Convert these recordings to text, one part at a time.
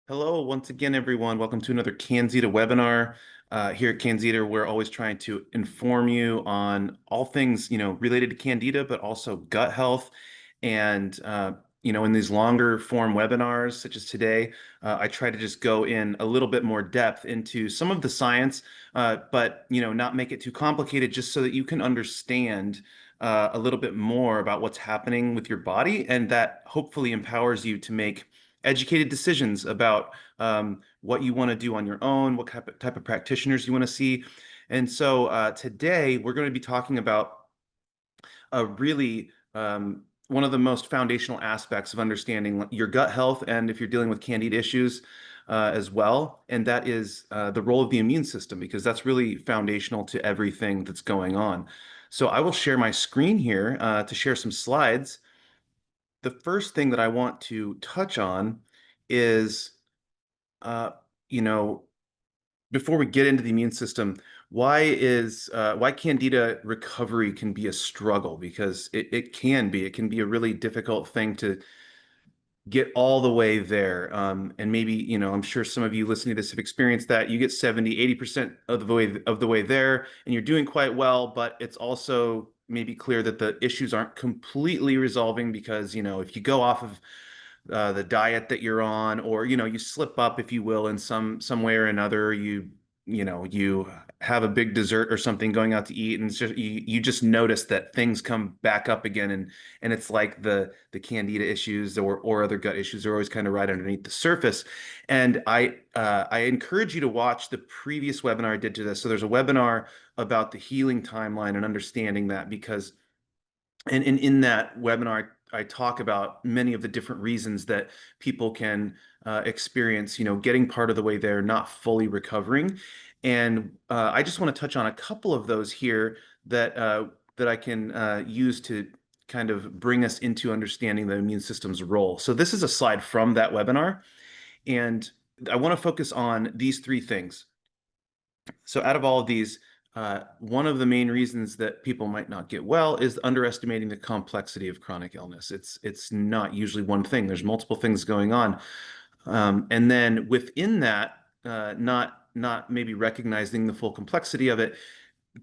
Hello, once again, everyone. Welcome to another CanXida webinar. Here at CanXida, we're always trying to inform you on all things, related to Candida, but also gut health. And, in these longer form webinars, such as today, I try to just go in a little bit more depth into some of the science, but, not make it too complicated, just so that you can understand a little bit more about what's happening with your body, and that hopefully empowers you to make educated decisions about what you want to do on your own, what type of practitioners you want to see. And so today we're going to be talking about a really one of the most foundational aspects of understanding your gut health, and if you're dealing with candida issues as well, and that is the role of the immune system, because that's really foundational to everything that's going on. So I will share my screen here to share some slides. The first thing that I want to touch on is, uh, you know, before we get into the immune system, why Candida recovery can be a struggle, because it can be a really difficult thing to get all the way there. And maybe, I'm sure some of you listening to this have experienced that. You get 70, 80% of the way there, and you're doing quite well, but it's also maybe clear that the issues aren't completely resolving, because, if you go off of the diet that you're on, or you slip up, if you will, in some way or another, you have a big dessert or something going out to eat, and it's just you just notice that things come back up again, and it's like the candida issues or other gut issues are always kind of right underneath the surface. And I encourage you to watch the previous webinar I did to this. So there's a webinar about the healing timeline and understanding that, because and in that webinar, I talk about many of the different reasons that people can experience, getting part of the way there, not fully recovering. And I just want to touch on a couple of those here that I can use to kind of bring us into understanding the immune system's role. So this is a slide from that webinar, and I want to focus on these three things. So out of all of these, one of the main reasons that people might not get well is underestimating the complexity of chronic illness. It's not usually one thing. There's multiple things going on. And then within that, not maybe recognizing the full complexity of it,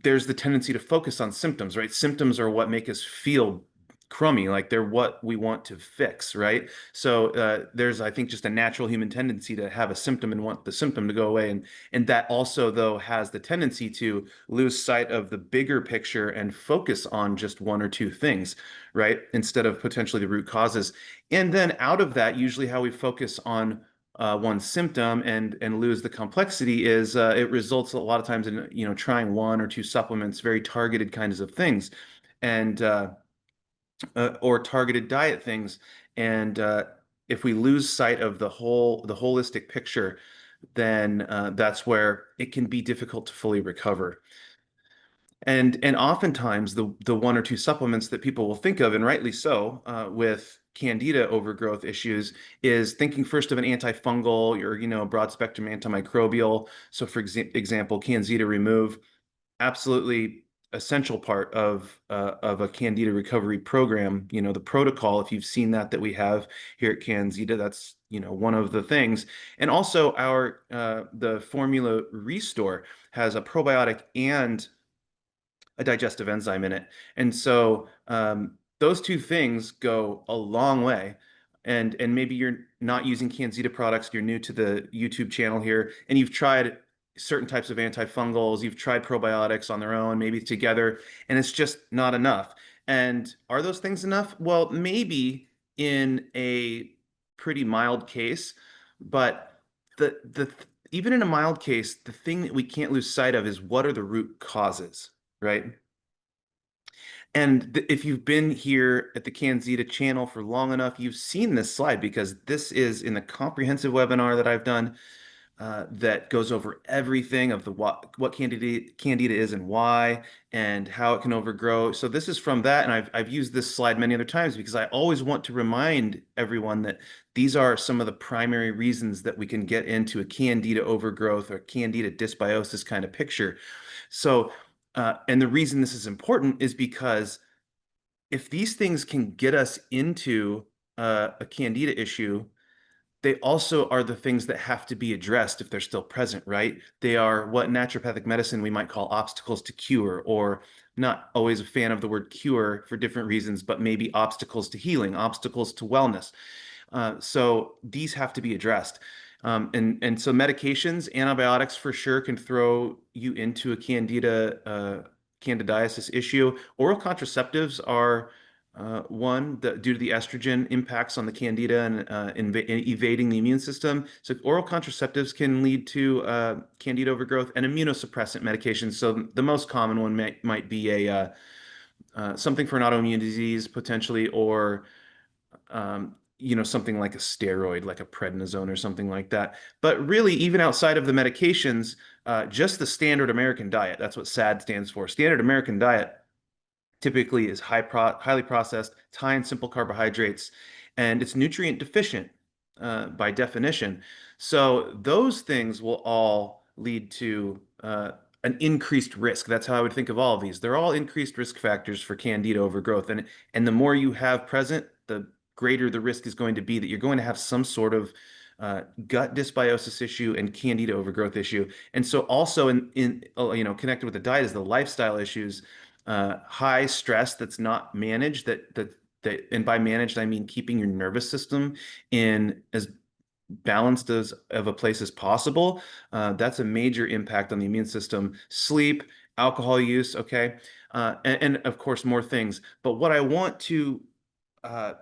there's the tendency to focus on symptoms, right? Symptoms are what make us feel crummy, like they're what we want to fix, right? So there's, I think, just a natural human tendency to have a symptom and want the symptom to go away, and that also, though, has the tendency to lose sight of the bigger picture and focus on just one or two things, right? Instead of potentially the root causes. And then out of that, usually how we focus on one symptom and lose the complexity is it results a lot of times in trying one or two supplements, very targeted kinds of things, and or targeted diet things. And if we lose sight of the holistic picture, then that's where it can be difficult to fully recover. And oftentimes the one or two supplements that people will think of, and rightly so, with candida overgrowth issues, is thinking first of an antifungal or broad spectrum antimicrobial. So for example, CanXida Remove, absolutely essential part of a candida recovery program. The protocol, if you've seen that we have here at CanXida, that's one of the things. And also our the formula Restore has a probiotic and a digestive enzyme in it. And so those two things go a long way. And maybe you're not using CanXida products, you're new to the YouTube channel here, and you've tried certain types of antifungals, you've tried probiotics on their own, maybe together, and it's just not enough. And are those things enough? Well, maybe in a pretty mild case, but the even in a mild case, the thing that we can't lose sight of is, what are the root causes, right? And if you've been here at the CanXida channel for long enough, you've seen this slide, because this is in the comprehensive webinar that I've done that goes over everything of what candida is and why, and how it can overgrow. So this is from that, and I've used this slide many other times, because I always want to remind everyone that these are some of the primary reasons that we can get into a candida overgrowth or candida dysbiosis kind of picture. So and the reason this is important is because if these things can get us into a candida issue, they also are the things that have to be addressed if they're still present, right? They are what naturopathic medicine we might call obstacles to cure, or not always a fan of the word cure for different reasons, but maybe obstacles to healing, obstacles to wellness. So these have to be addressed. And so medications, antibiotics for sure can throw you into a candidiasis issue. Oral contraceptives are one that due to the estrogen impacts on the candida and evading the immune system. So oral contraceptives can lead to candida overgrowth and immunosuppressant medications. So the most common one might be something for an autoimmune disease potentially, or something like a steroid, like a prednisone or something like that. But really, even outside of the medications, just the standard American diet, that's what SAD stands for. Standard American diet typically is highly processed, it's high in simple carbohydrates, and it's nutrient deficient by definition. So those things will all lead to an increased risk. That's how I would think of all of these. They're all increased risk factors for candida overgrowth, and the more you have present, the greater the risk is going to be that you're going to have some sort of gut dysbiosis issue and candida overgrowth issue. And so also connected with the diet is the lifestyle issues, high stress that's not managed, and by managed I mean keeping your nervous system in as balanced as of a place as possible. That's a major impact on the immune system. Sleep, alcohol use, okay, and of course more things. But what I want to uh,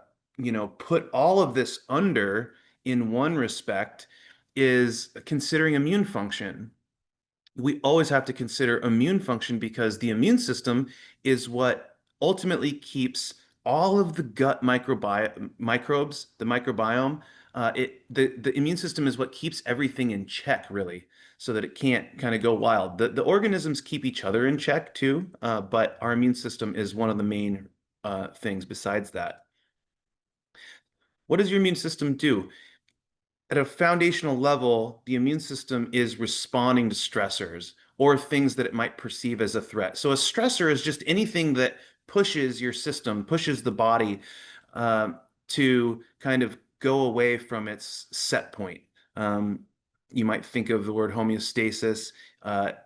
put all of this under in one respect is considering immune function. We always have to consider immune function because the immune system is what ultimately keeps all of the gut microbes, the microbiome. The immune system is what keeps everything in check, really, so that it can't kind of go wild. The organisms keep each other in check too, but our immune system is one of the main things besides that. What does your immune system do? At a foundational level, the immune system is responding to stressors or things that it might perceive as a threat. So a stressor is just anything that pushes your system, pushes the body to kind of go away from its set point. Um, you might think of the word homeostasis.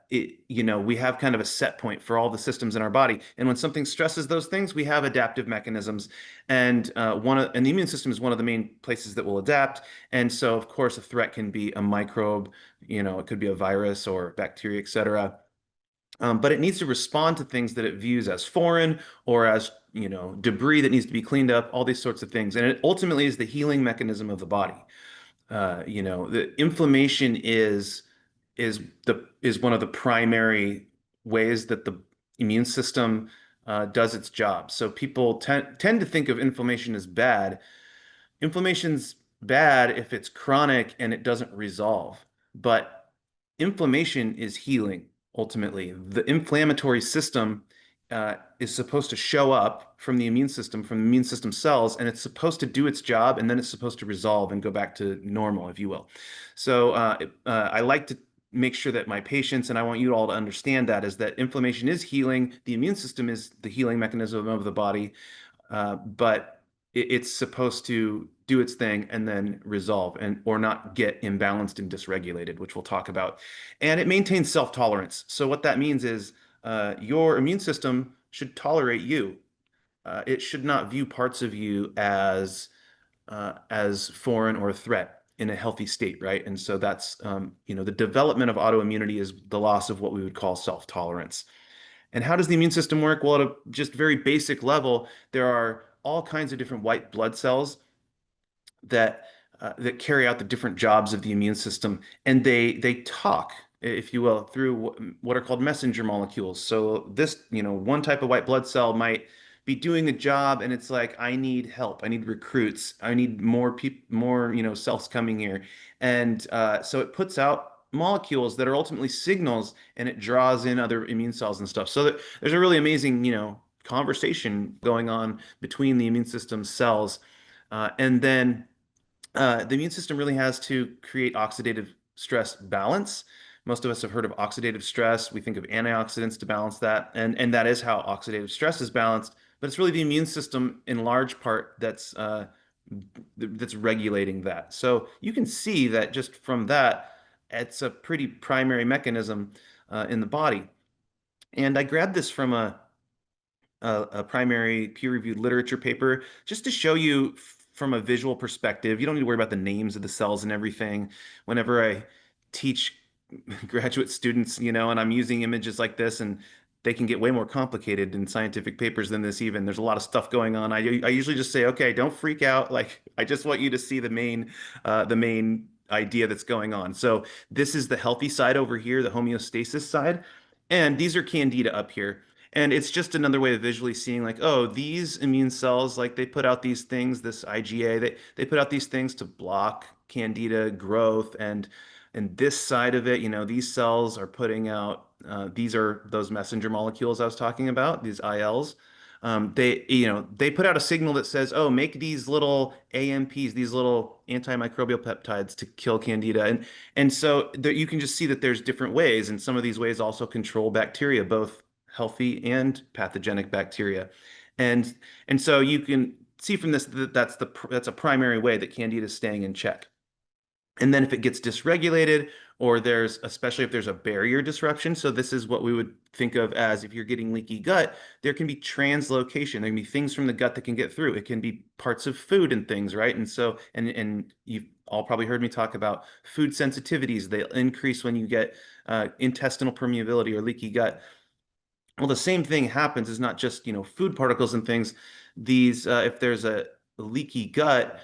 We have kind of a set point for all the systems in our body, and when something stresses those things, we have adaptive mechanisms, and the immune system is one of the main places that will adapt. And so, of course, a threat can be a microbe. It could be a virus or bacteria, etc. But it needs to respond to things that it views as foreign or as debris that needs to be cleaned up. All these sorts of things, and it ultimately is the healing mechanism of the body. The inflammation is one of the primary ways that the immune system does its job. So people tend to think of inflammation as bad. Inflammation's bad if it's chronic and it doesn't resolve, but inflammation is healing ultimately. The inflammatory system is supposed to show up from the immune system cells, and it's supposed to do its job, and then it's supposed to resolve and go back to normal, if you will. So I like to make sure that my patients, and I want you all to understand that, is that inflammation is healing. The immune system is the healing mechanism of the body, but it's supposed to do its thing and then resolve or not get imbalanced and dysregulated, which we'll talk about. And it maintains self-tolerance. So what that means is your immune system should tolerate you. It should not view parts of you as foreign or a threat in a healthy state, right? And so that's the development of autoimmunity is the loss of what we would call self-tolerance. And how does the immune system work? Well, at a just very basic level, there are all kinds of different white blood cells that carry out the different jobs of the immune system, and they talk, if you will, through what are called messenger molecules. So this, one type of white blood cell might be doing a job, and it's like, I need help, I need recruits, I need more people, more cells coming here, and so it puts out molecules that are ultimately signals, and it draws in other immune cells and stuff. So there's a really amazing, conversation going on between the immune system cells, and then the immune system really has to create oxidative stress balance. Most of us have heard of oxidative stress. We think of antioxidants to balance that, and that is how oxidative stress is balanced. But it's really the immune system in large part that's that's regulating that. So you can see that just from that, it's a pretty primary mechanism in the body. And I grabbed this from a primary peer-reviewed literature paper just to show you from a visual perspective. You don't need to worry about the names of the cells and everything. Whenever I teach graduate students, and I'm using images like this, and they can get way more complicated in scientific papers than this even. There's a lot of stuff going on. I usually just say, okay, don't freak out. Like, I just want you to see the main idea that's going on. So this is the healthy side over here, the homeostasis side. And these are Candida up here. And it's just another way of visually seeing, like, oh, these immune cells, like, they put out these things, this IgA, they put out these things to block Candida growth. And this side of it, these cells are putting out, these are those messenger molecules I was talking about, these ILs. They put out a signal that says, oh, make these little AMPs, these little antimicrobial peptides to kill Candida. And so there, you can just see that there's different ways, and some of these ways also control bacteria, both healthy and pathogenic bacteria. And and so you can see from this that that's a primary way that Candida is staying in check. And then if it gets dysregulated, or especially if there's a barrier disruption, so this is what we would think of as, if you're getting leaky gut, there can be translocation. There can be things from the gut that can get through. It can be parts of food and things, right? And so, and you've all probably heard me talk about food sensitivities. They increase when you get intestinal permeability or leaky gut. Well, the same thing happens. Is not just, food particles and things. If there's a leaky gut,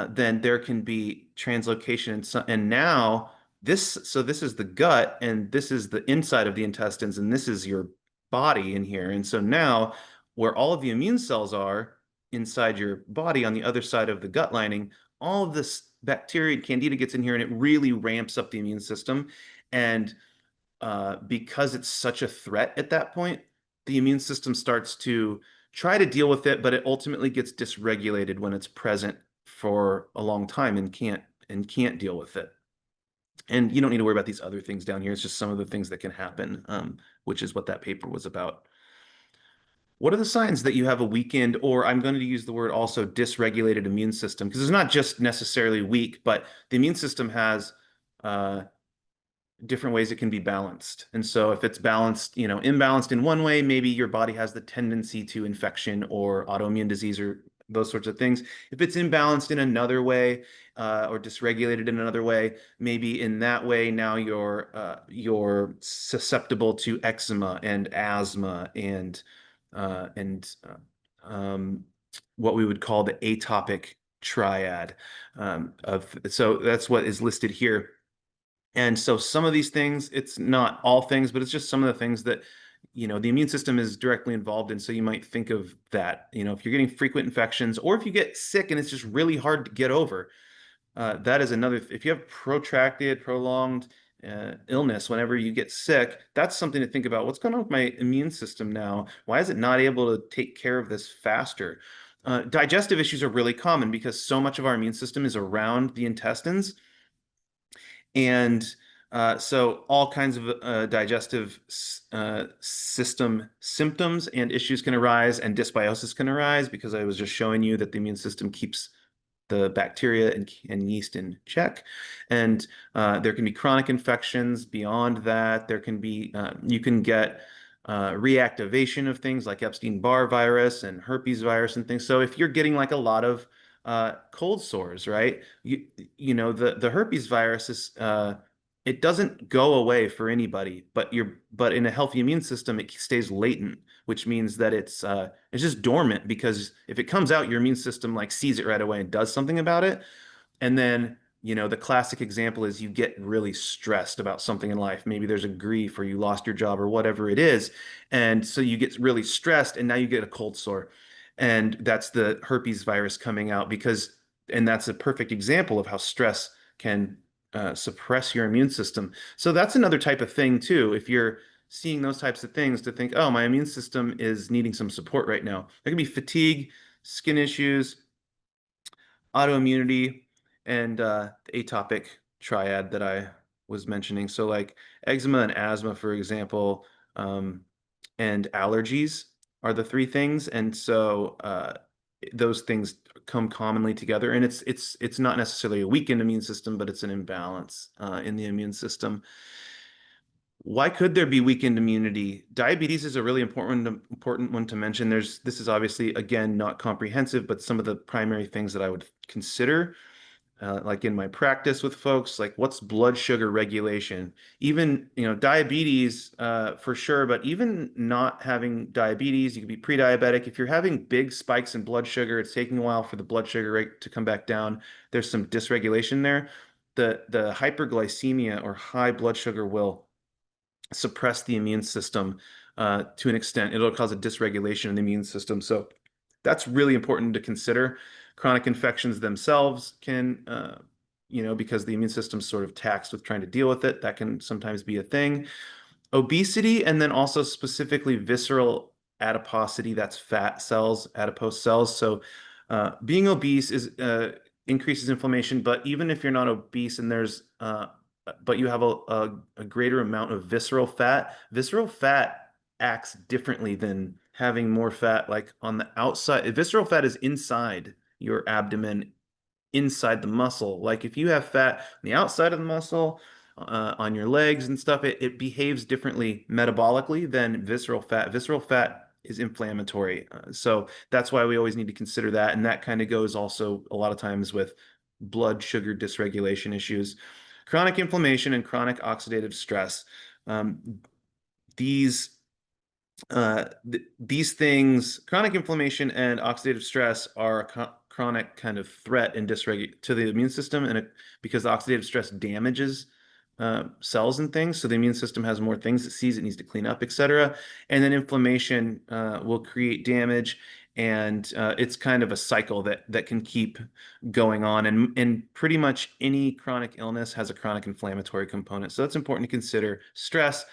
then there can be translocation. And now this is the gut, and this is the inside of the intestines, and this is your body in here. And so now, where all of the immune cells are inside your body on the other side of the gut lining, all of this bacteria and Candida gets in here, and it really ramps up the immune system. And because it's such a threat at that point, the immune system starts to try to deal with it, but it ultimately gets dysregulated when it's present for a long time and can't deal with it. And you don't need to worry about these other things down here. It's just some of the things that can happen, which is what that paper was about. What are the signs that you have a weakened, or I'm going to use the word also, dysregulated immune system? Because it's not just necessarily weak, but the immune system has uh, different ways it can be balanced. And so if it's balanced, imbalanced in one way, maybe your body has the tendency to infection or autoimmune disease or those sorts of things. If it's imbalanced in another way, or dysregulated in another way, maybe in that way now you're susceptible to eczema and asthma and what we would call the atopic triad. So that's what is listed here. And so some of these things, it's not all things, but it's just some of the things that, the immune system is directly involved in. So you might think of that, if you're getting frequent infections, or if you get sick and it's just really hard to get over, that is another, if you have protracted, prolonged illness, whenever you get sick, that's something to think about. What's going on with my immune system now? Why is it not able to take care of this faster? Digestive issues are really common because so much of our immune system is around the intestines. And so all kinds of digestive system symptoms and issues can arise, and dysbiosis can arise, because I was just showing you that the immune system keeps the bacteria and yeast in check. And there can be chronic infections beyond that. There can be, you can get reactivation of things like Epstein-Barr virus and herpes virus and things. So if you're getting like a lot of cold sores, right? The herpes virus is it doesn't go away for anybody, but in a healthy immune system, it stays latent, which means that it's just dormant, because if it comes out, your immune system like sees it right away and does something about it. And then, the classic example is you get really stressed about something in life. Maybe there's a grief, or you lost your job, or whatever it is. And so you get really stressed, and now you get a cold sore. And that's the herpes virus coming out, and that's a perfect example of how stress can suppress your immune system. So that's another type of thing too. If you're seeing those types of things, to think, oh, my immune system is needing some support right now. There can be fatigue, skin issues, autoimmunity, and the atopic triad that I was mentioning. So like eczema and asthma, for example, and allergies are the three things. And so those things come commonly together, and it's not necessarily a weakened immune system, but it's an imbalance in the immune system. Why could there be weakened immunity? Diabetes is a really important one to mention. This is obviously, again, not comprehensive, but some of the primary things that I would consider, like in my practice with folks, like what's blood sugar regulation? Even, diabetes, for sure, but even not having diabetes, you could be pre-diabetic. If you're having big spikes in blood sugar, it's taking a while for the blood sugar rate to come back down. There's some dysregulation there. The hyperglycemia or high blood sugar will suppress the immune system to an extent. It'll cause a dysregulation in the immune system. So that's really important to consider. Chronic infections themselves can, because the immune system's sort of taxed with trying to deal with it, that can sometimes be a thing. Obesity, and then also specifically visceral adiposity, that's fat cells, adipose cells. So being obese increases inflammation, but even if you're not obese and but you have a greater amount of visceral fat acts differently than having more fat like on the outside. Visceral fat is inside your abdomen, inside the muscle. Like if you have fat on the outside of the muscle, on your legs and stuff, it behaves differently metabolically than visceral fat. Visceral fat is inflammatory. So that's why we always need to consider that. And that kind of goes also a lot of times with blood sugar dysregulation issues. Chronic inflammation and chronic oxidative stress. Um, these these things, chronic inflammation and oxidative stress, are a chronic kind of threat and dysregulation to the immune system, and because oxidative stress damages cells and things, so the immune system has more things it sees it needs to clean up, etc. And then inflammation will create damage, and it's kind of a cycle that can keep going on. And pretty much any chronic illness has a chronic inflammatory component, so that's important to consider. Stress,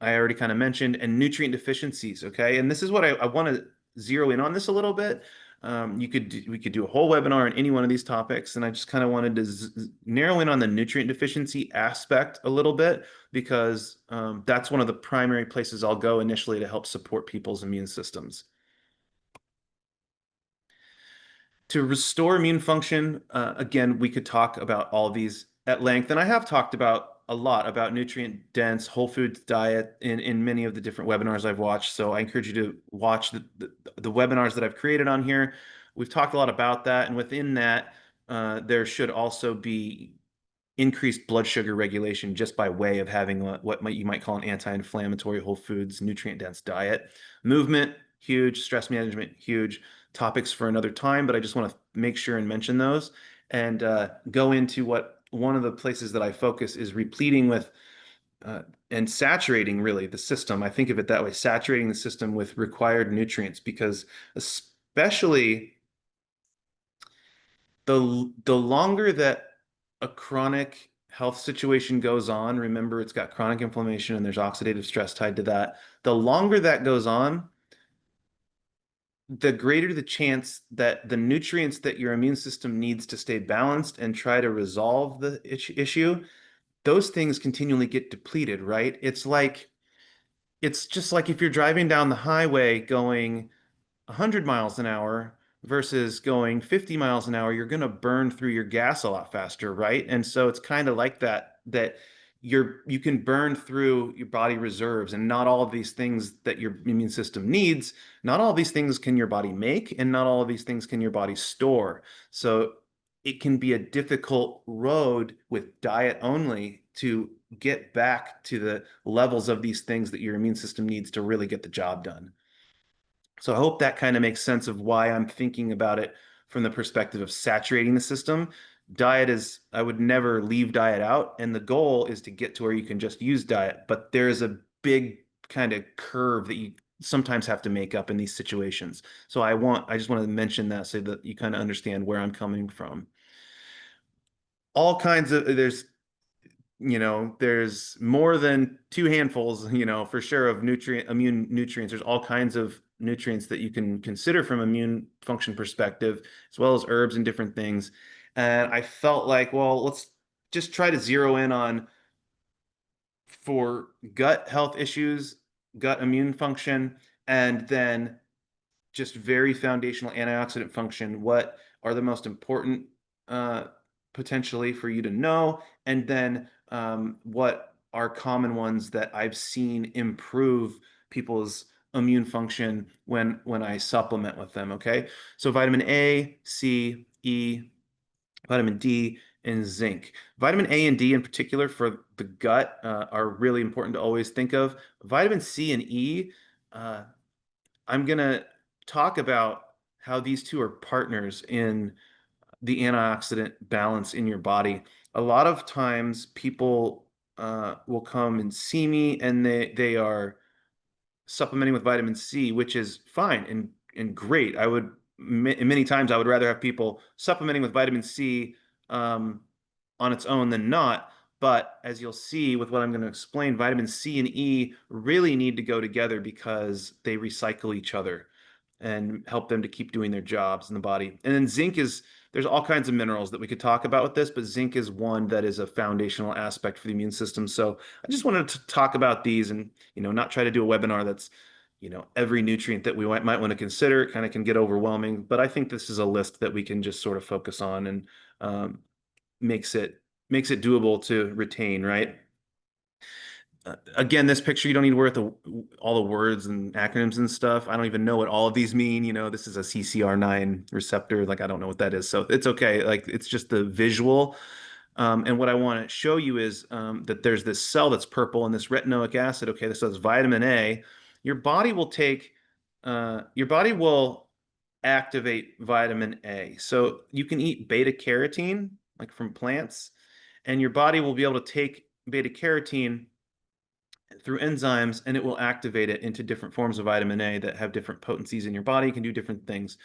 I already kind of mentioned, and nutrient deficiencies. Okay, and this is what I want to zero in on this a little bit. We could do a whole webinar on any one of these topics, and I just kind of wanted to narrow in on the nutrient deficiency aspect a little bit, because that's one of the primary places I'll go initially to help support people's immune systems. To restore immune function, again, we could talk about all these at length, and I have talked about a lot about nutrient dense whole foods diet in many of the different webinars I've watched. So I encourage you to watch the webinars that I've created on here. We've talked a lot about that, and within that, there should also be increased blood sugar regulation just by way of having you might call an anti-inflammatory whole foods nutrient dense diet. Movement, huge. Stress management, huge. Topics for another time, but I just want to make sure and mention those, and go into what one of the places that I focus is repleting with and saturating really the system. I think of it that way, saturating the system with required nutrients, because especially the longer that a chronic health situation goes on, remember it's got chronic inflammation and there's oxidative stress tied to that. The longer that goes on, the greater the chance that the nutrients that your immune system needs to stay balanced and try to resolve the issue, those things continually get depleted, right? It's just like if you're driving down the highway going 100 miles an hour versus going 50 miles an hour, you're going to burn through your gas a lot faster, right? And so it's kind of like that you can burn through your body reserves, and not all of these things that your immune system needs, not all of these things can your body make, and not all of these things can your body store. So it can be a difficult road with diet only to get back to the levels of these things that your immune system needs to really get the job done. So I hope that kind of makes sense of why I'm thinking about it from the perspective of saturating the system. I would never leave diet out, and the goal is to get to where you can just use diet, but there's a big kind of curve that you sometimes have to make up in these situations. So I just want to mention that so that you kind of understand where I'm coming from. All kinds of, there's more than two handfuls, for sure, of immune nutrients. There's all kinds of nutrients that you can consider from immune function perspective, as well as herbs and different things. And I felt like, well, let's just try to zero in on, for gut health issues, gut immune function, and then just very foundational antioxidant function. What are the most important uh, potentially for you to know? And then what are common ones that I've seen improve people's immune function when I supplement with them, okay? So vitamin A, C, E, vitamin D, and zinc. Vitamin A and D in particular for the gut are really important to always think of. Vitamin C and E, uh, I'm going to talk about how these two are partners in the antioxidant balance in your body. A lot of times people will come and see me and they are supplementing with vitamin C, which is fine and great. I would many times I would rather have people supplementing with vitamin C um, on its own than not. But as you'll see with what I'm going to explain, vitamin C and E really need to go together because they recycle each other and help them to keep doing their jobs in the body. And then zinc is, there's all kinds of minerals that we could talk about with this, but zinc is one that is a foundational aspect for the immune system. So I just wanted to talk about these and, not try to do a webinar that's, every nutrient that we might want to consider. It kind of can get overwhelming, but I think this is a list that we can just sort of focus on and um, makes it makes it doable to retain, right? Again, this picture, you don't need to worry with all the words and acronyms and stuff. I don't even know what all of these mean. This is a CCR9 receptor. Like, I don't know what that is. So it's okay. Like, it's just the visual. And what I want to show you is that there's this cell that's purple and this retinoic acid. Okay, this is vitamin A. Your body will activate vitamin A. So you can eat beta carotene, like from plants, and your body will be able to take beta carotene through enzymes and it will activate it into different forms of vitamin A that have different potencies in your body, can do different things.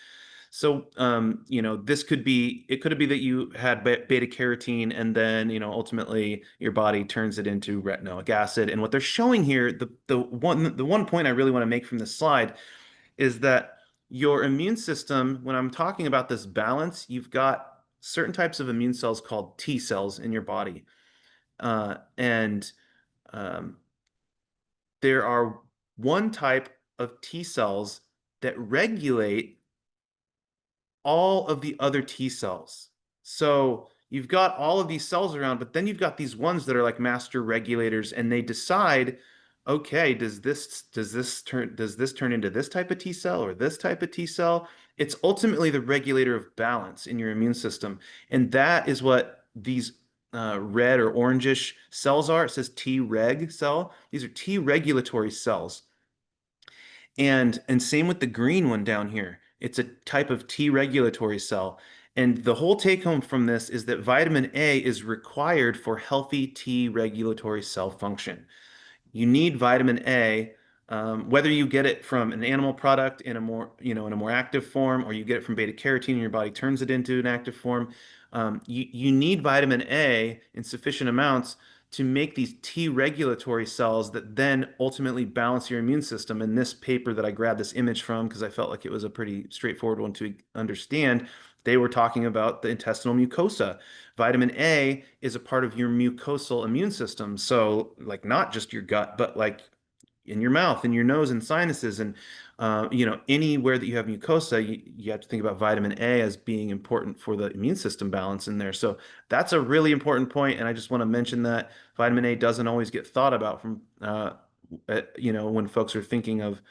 So, it could be that you had beta carotene and then, ultimately your body turns it into retinoic acid. And what they're showing here, the one point I really want to make from this slide is that your immune system, when I'm talking about this balance, you've got certain types of immune cells called T cells in your body. And um, there are one type of T cells that regulate all of the other T cells. So you've got all of these cells around, but then you've got these ones that are like master regulators, and they decide, okay, does this turn into this type of T cell or this type of T cell? It's ultimately the regulator of balance in your immune system, and that is what these red or orangish cells are. It says T reg cell. These are T regulatory cells. And same with the green one down here. It's a type of T regulatory cell. And the whole take home from this is that vitamin A is required for healthy T regulatory cell function. You need vitamin A, whether you get it from an animal product in a more active form, or you get it from beta carotene and your body turns it into an active form. You need vitamin A in sufficient amounts to make these T regulatory cells that then ultimately balance your immune system. In this paper that I grabbed this image from, because I felt like it was a pretty straightforward one to understand, they were talking about the intestinal mucosa. Vitamin A is a part of your mucosal immune system. So, like, not just your gut, but like in your mouth, in your nose, and sinuses, and anywhere that you have mucosa, you have to think about vitamin A as being important for the immune system balance in there. So that's a really important point, and I just want to mention that vitamin A doesn't always get thought about from when folks are thinking of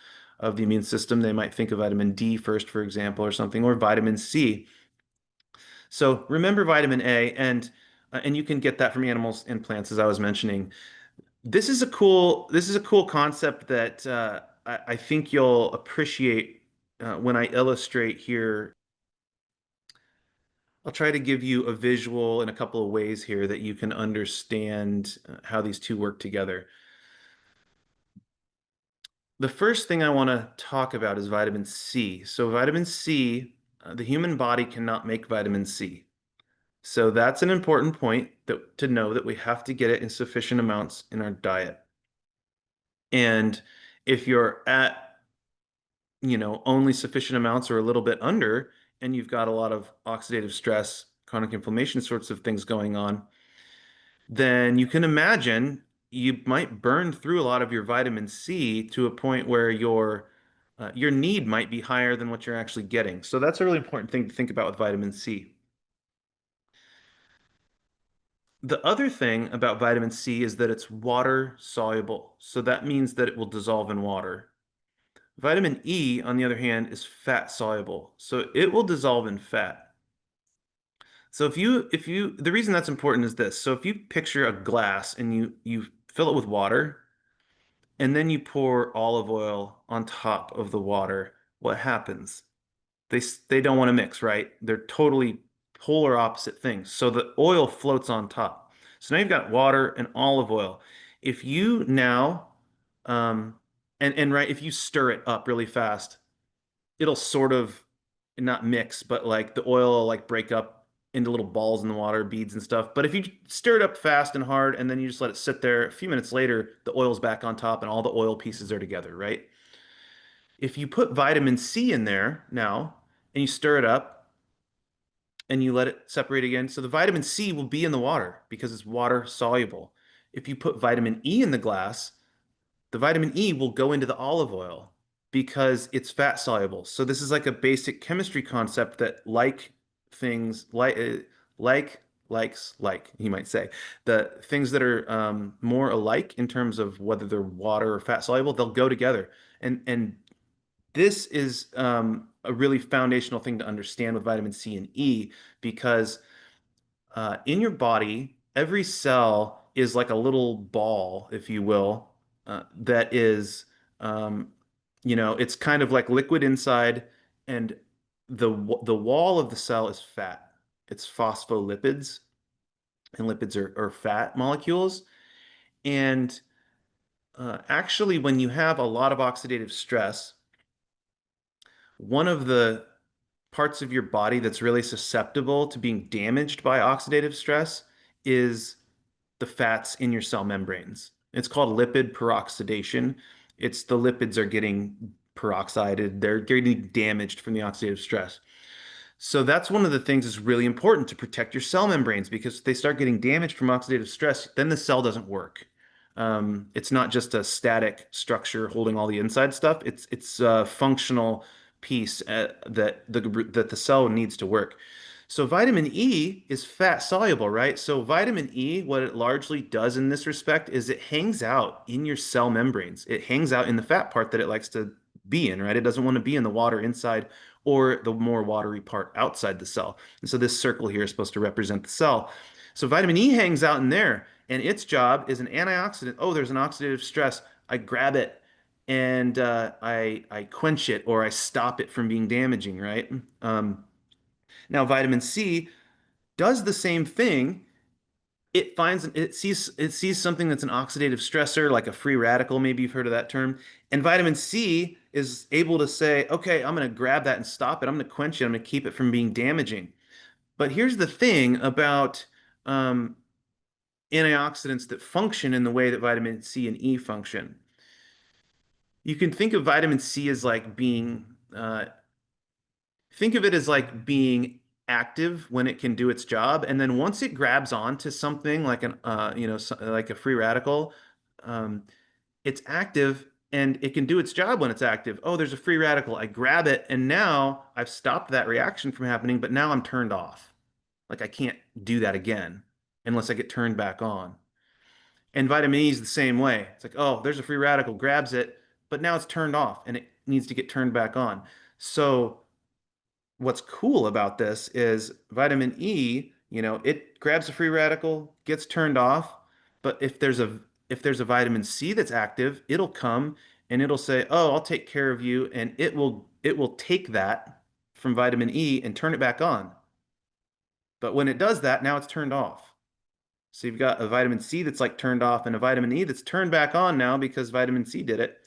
the immune system. They might think of vitamin D first, for example, or something, or vitamin C. So remember vitamin A, and you can get that from animals and plants, as I was mentioning. This is a cool concept that I think you'll appreciate when I illustrate here. I'll try to give you a visual in a couple of ways here that you can understand how these two work together. The first thing I want to talk about is vitamin C. So vitamin C, the human body cannot make vitamin C. So that's an important point to know, that we have to get it in sufficient amounts in our diet. And if you're at, only sufficient amounts or a little bit under, and you've got a lot of oxidative stress, chronic inflammation sorts of things going on, then you can imagine you might burn through a lot of your vitamin C to a point where your need might be higher than what you're actually getting. So that's a really important thing to think about with vitamin C. The other thing about vitamin C is that it's water soluble. So that means that it will dissolve in water. Vitamin E, on the other hand, is fat soluble. So it will dissolve in fat. So the reason that's important is this. So if you picture a glass and you fill it with water and then you pour olive oil on top of the water, what happens? They don't want to mix, right? They're totally polar opposite things. So the oil floats on top. So now you've got water and olive oil. If you now um and right, if you stir it up really fast, it'll sort of not mix, but like the oil will like break up into little balls in the water, beads and stuff. But if you stir it up fast and hard and then you just let it sit there, a few minutes later, the oil's back on top and all the oil pieces are together, right? If you put vitamin C in there now and you stir it up and you let it separate again, so the vitamin C will be in the water because it's water soluble. If you put vitamin E in the glass, the vitamin E will go into the olive oil because it's fat soluble. So this is like a basic chemistry concept that things like like you might say the things that are more alike in terms of whether they're water or fat soluble, they'll go together. And this is a really foundational thing to understand with vitamin C and E because in your body, every cell is like a little ball, if you will, that is, um, it's kind of like liquid inside, and the wall of the cell is fat. It's phospholipids, and lipids are fat molecules. And actually, when you have a lot of oxidative stress, one of the parts of your body that's really susceptible to being damaged by oxidative stress is the fats in your cell membranes. It's called lipid peroxidation. It's the lipids are getting peroxided, they're getting damaged from the oxidative stress. So that's one of the things that's really important to protect your cell membranes because if they start getting damaged from oxidative stress, then the cell doesn't work. It's not just a static structure holding all the inside stuff. It's a functional piece that the cell needs to work. So vitamin E is fat soluble, right? So vitamin E, what it largely does in this respect is it hangs out in your cell membranes. It hangs out in the fat part that it likes to be in, right? It doesn't want to be in the water inside or the more watery part outside the cell. And so this circle here is supposed to represent the cell. So vitamin E hangs out in there, and its job is an antioxidant. Oh, there's an oxidative stress. I grab it and I quench it or I stop it from being damaging, right? Now, vitamin C does the same thing. It sees something that's an oxidative stressor, like a free radical, maybe you've heard of that term. And vitamin C is able to say, okay, I'm going to grab that and stop it. I'm going to quench it. I'm going to keep it from being damaging. But here's the thing about um, antioxidants that function in the way that vitamin C and E function. You can think of vitamin C as like being think of it as like being active when it can do its job, and then once it grabs onto something like like a free radical, um, it's active and it can do its job when it's active. Oh, there's a free radical. I grab it, and now I've stopped that reaction from happening, but now I'm turned off. Like I can't do that again unless I get turned back on. And vitamin E is the same way. It's like, oh, there's a free radical, grabs it, but now it's turned off and it needs to get turned back on. So what's cool about this is vitamin E, it grabs a free radical, gets turned off, but if there's a vitamin C that's active, it'll come and it'll say, "Oh, I'll take care of you," and it will take that from vitamin E and turn it back on. But when it does that, now it's turned off. So you've got a vitamin C that's like turned off and a vitamin E that's turned back on now because vitamin C did it.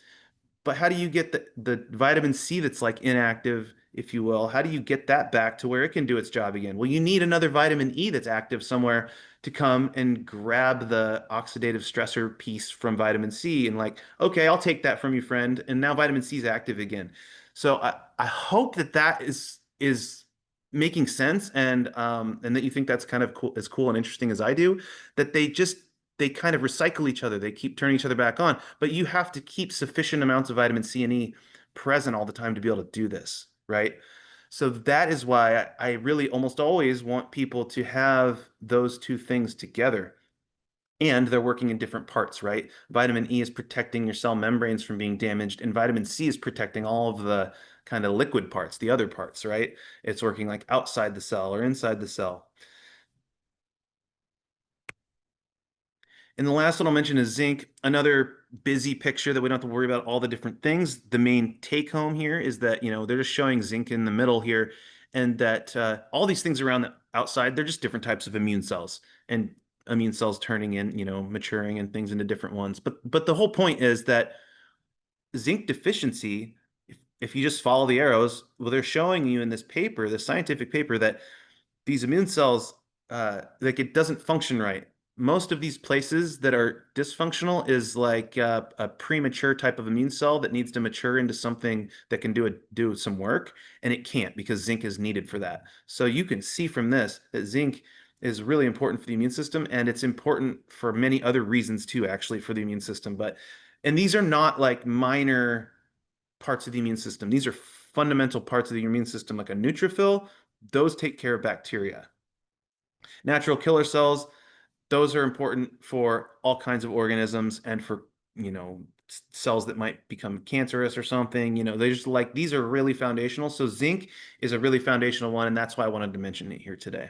But how do you get the vitamin C that's like inactive, if you will? How do you get that back to where it can do its job again? Well, you need another vitamin E that's active somewhere to come and grab the oxidative stressor piece from vitamin C and like, okay, I'll take that from you, friend. And now vitamin C is active again. So I hope that is making sense and that you think that's kind of cool, as cool and interesting as I do, that they kind of recycle each other. They keep turning each other back on, but you have to keep sufficient amounts of vitamin C and E present all the time to be able to do this, right? So that is why I really almost always want people to have those two things together. And they're working in different parts, right? Vitamin E is protecting your cell membranes from being damaged, and vitamin C is protecting all of the kind of liquid parts, the other parts, right? It's working like outside the cell or inside the cell. And the last one I'll mention is zinc, another busy picture that we don't have to worry about all the different things. The main take home here is that, they're just showing zinc in the middle here, and that all these things around the outside, they're just different types of immune cells, and immune cells turning in, maturing and things into different ones. But the whole point is that zinc deficiency, if you just follow the arrows, well, they're showing you in this paper, this scientific paper, that these immune cells, like it doesn't function right. Most of these places that are dysfunctional is like a premature type of immune cell that needs to mature into something that can do some work, and it can't because zinc is needed for that. So you can see from this that zinc is really important for the immune system, and it's important for many other reasons too, actually, for the immune system. And these are not like minor parts of the immune system. These are fundamental parts of the immune system, like a neutrophil. Those take care of bacteria. Natural killer cells, those are important for all kinds of organisms and for, cells that might become cancerous or something. They just like, these are really foundational. So zinc is a really foundational one, and that's why I wanted to mention it here today.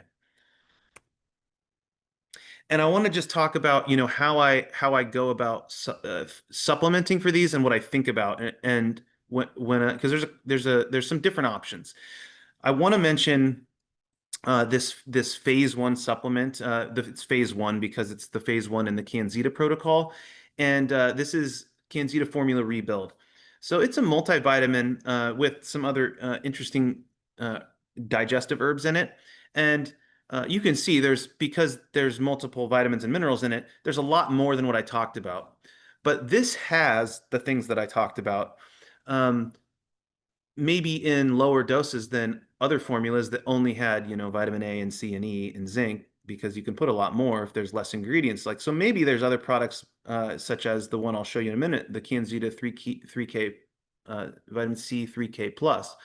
And I want to just talk about, how I go about supplementing for these and what I think about, and when because there's some different options. I want to mention this phase one supplement. It's phase one because it's the phase one in the CanXida protocol, and this is CanXida Formula Rebuild. So it's a multivitamin with some other interesting uh, digestive herbs in it, and you can see because there's multiple vitamins and minerals in it. There's a lot more than what I talked about, but this has the things that I talked about. Um, Maybe in lower doses than other formulas that only had, vitamin A and C and E and zinc, because you can put a lot more if there's less ingredients. Like, so maybe there's other products such as the one I'll show you in a minute, the CanXida 3K vitamin C 3K plus.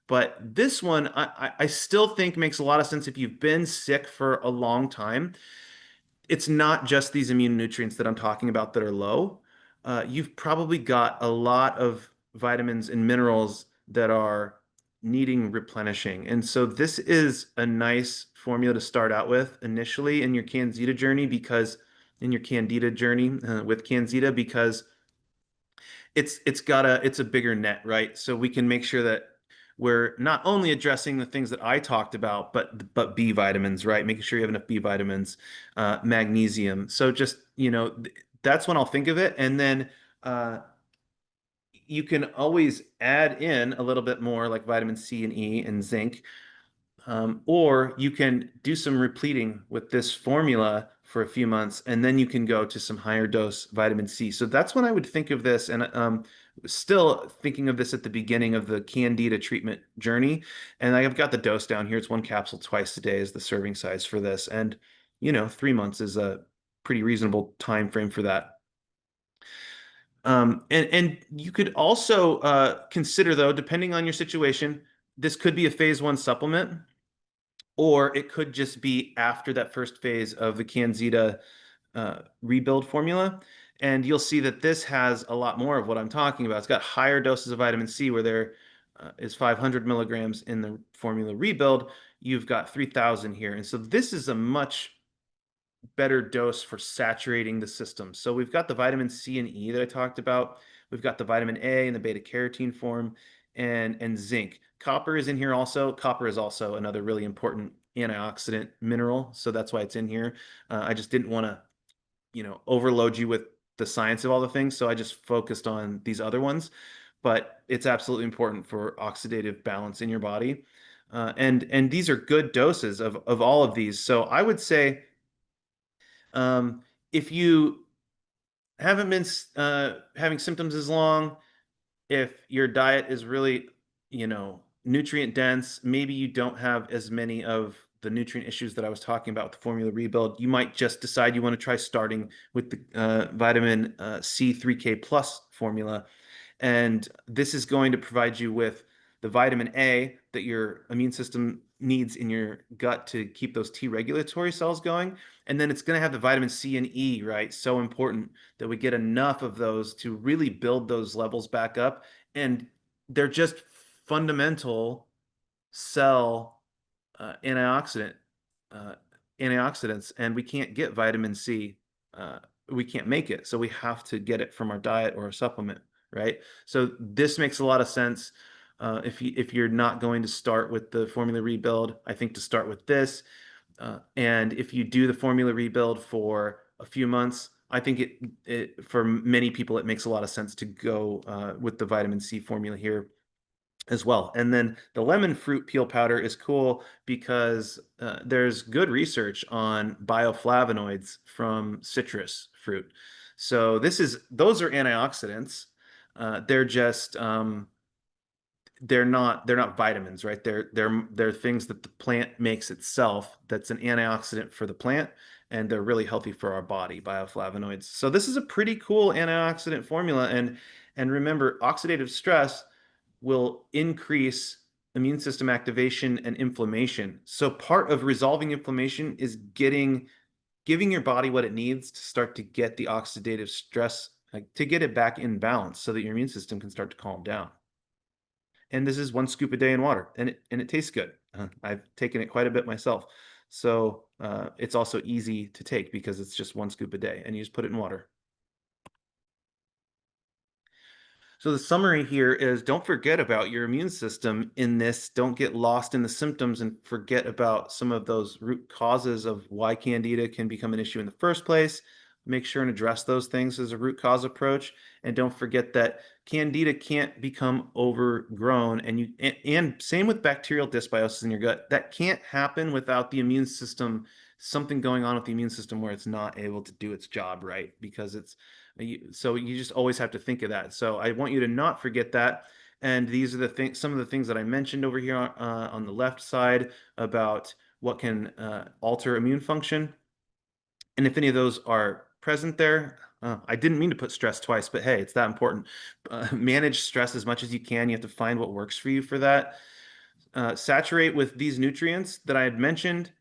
But this one, I still think makes a lot of sense if you've been sick for a long time. It's not just these immune nutrients that I'm talking about that are low. You've probably got a lot of vitamins and minerals that are needing replenishing. And so this is a nice formula to start out with initially in your CanXida journey, because in your Candida journey with CanXida, because it's a bigger net, right? So we can make sure that we're not only addressing the things that I talked about, but B vitamins, right? Making sure you have enough B vitamins, magnesium. So just, that's when I'll think of it. And then you can always add in a little bit more like vitamin C and E and zinc, or you can do some repleting with this formula for a few months, and then you can go to some higher dose vitamin C. So that's when I would think of this, and still thinking of this at the beginning of the Candida treatment journey. And I've got the dose down here. It's 1 capsule twice a day is the serving size for this, and 3 months is a pretty reasonable time frame for that. And you could also consider, though, depending on your situation, this could be a phase one supplement, or it could just be after that first phase of the CanXida rebuild formula. And you'll see that this has a lot more of what I'm talking about. It's got higher doses of vitamin C, where there is 500 milligrams in the formula rebuild. You've got 3,000 here. And so this is a much better dose for saturating the system. So we've got the vitamin C and E that I talked about. We've got the vitamin A in the beta carotene form, and zinc. Copper is in here also. Copper is also another really important antioxidant mineral, so that's why it's in here. I just didn't want to, overload you with the science of all the things, so I just focused on these other ones. But it's absolutely important for oxidative balance in your body. And these are good doses of all of these. So I would say, if you haven't been having symptoms as long, if your diet is really, nutrient dense, maybe you don't have as many of the nutrient issues that I was talking about with the formula rebuild, you might just decide you want to try starting with the vitamin C 3K plus formula. And this is going to provide you with the vitamin A that your immune system needs in your gut to keep those T regulatory cells going. And then it's going to have the vitamin C and E, right? So important that we get enough of those to really build those levels back up. And they're just fundamental cell antioxidant uh, antioxidants, and we can't get vitamin C. Uh, we can't make it, so we have to get it from our diet or a supplement, right? So this makes a lot of sense. If you're not going to start with the formula rebuild, I think to start with this. And if you do the formula rebuild for a few months, I think it for many people it makes a lot of sense to go with the vitamin C formula here as well. And then the lemon fruit peel powder is cool because there's good research on bioflavonoids from citrus fruit. So those are antioxidants. They're just they're not vitamins, right? They're things that the plant makes itself that's an antioxidant for the plant, and they're really healthy for our body, bioflavonoids. So this is a pretty cool antioxidant formula. And remember, oxidative stress will increase immune system activation and inflammation. So part of resolving inflammation is giving your body what it needs to start to get the oxidative stress, like to get it back in balance so that your immune system can start to calm down. And this is 1 scoop a day in water, and it tastes good. I've taken it quite a bit myself. So it's also easy to take because it's just 1 scoop a day, and you just put it in water. So the summary here is don't forget about your immune system in this. Don't get lost in the symptoms and forget about some of those root causes of why Candida can become an issue in the first place. Make sure and address those things as a root cause approach. And don't forget that Candida can't become overgrown. And same with bacterial dysbiosis in your gut. That can't happen without the immune system, something going on with the immune system where it's not able to do its job right because so you just always have to think of that. So I want you to not forget that. And these are the things, some of the things that I mentioned over here on the left side about what can alter immune function. And if any of those are present there, I didn't mean to put stress twice, but hey, it's that important. Manage stress as much as you can. You have to find what works for you for that. Saturate with these nutrients that I had mentioned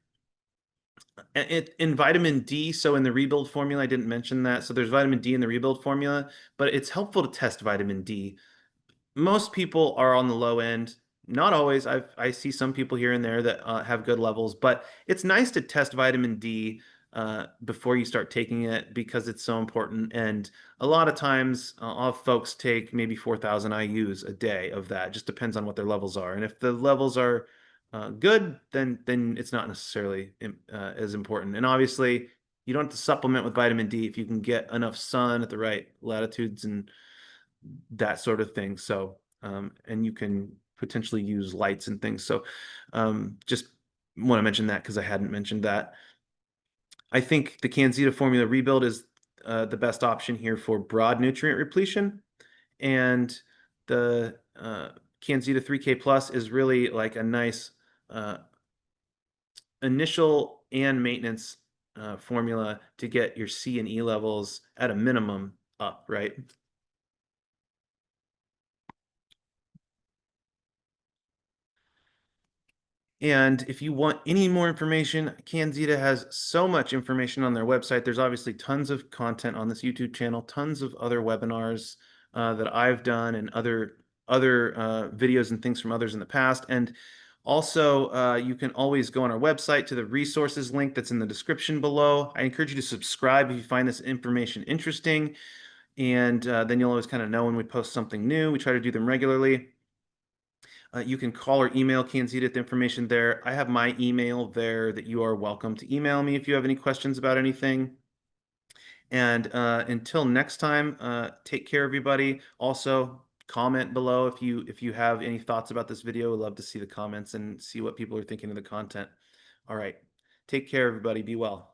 in vitamin D. So in the rebuild formula, I didn't mention that. So there's vitamin D in the rebuild formula, but it's helpful to test vitamin D. Most people are on the low end. Not always. I see some people here and there that have good levels, but it's nice to test vitamin D before you start taking it because it's so important. And a lot of times, all folks take maybe 4,000 IUs a day of that. It just depends on what their levels are. And if the levels are good, then it's not necessarily as important. And obviously, you don't have to supplement with vitamin D if you can get enough sun at the right latitudes and that sort of thing. So, and you can potentially use lights and things. So, just want to mention that because I hadn't mentioned that. I think the CanXida formula rebuild is the best option here for broad nutrient repletion, and the CanXida 3K Plus is really like a nice uh, initial and maintenance formula to get your C and E levels at a minimum up, right? And if you want any more information, CanXida has so much information on their website. There's obviously tons of content on this YouTube channel, tons of other webinars that I've done, and other videos and things from others in the past. And also, you can always go on our website to the resources link that's in the description below. I encourage you to subscribe if you find this information interesting, and then you'll always kind of know when we post something new. We try to do them regularly. You can call or email CanXida at the information there. I have my email there that you are welcome to email me if you have any questions about anything. And until next time, take care, everybody. Also, comment below if you have any thoughts about this video. I'd love to see the comments and see what people are thinking of the content. All right. Take care, everybody. Be well.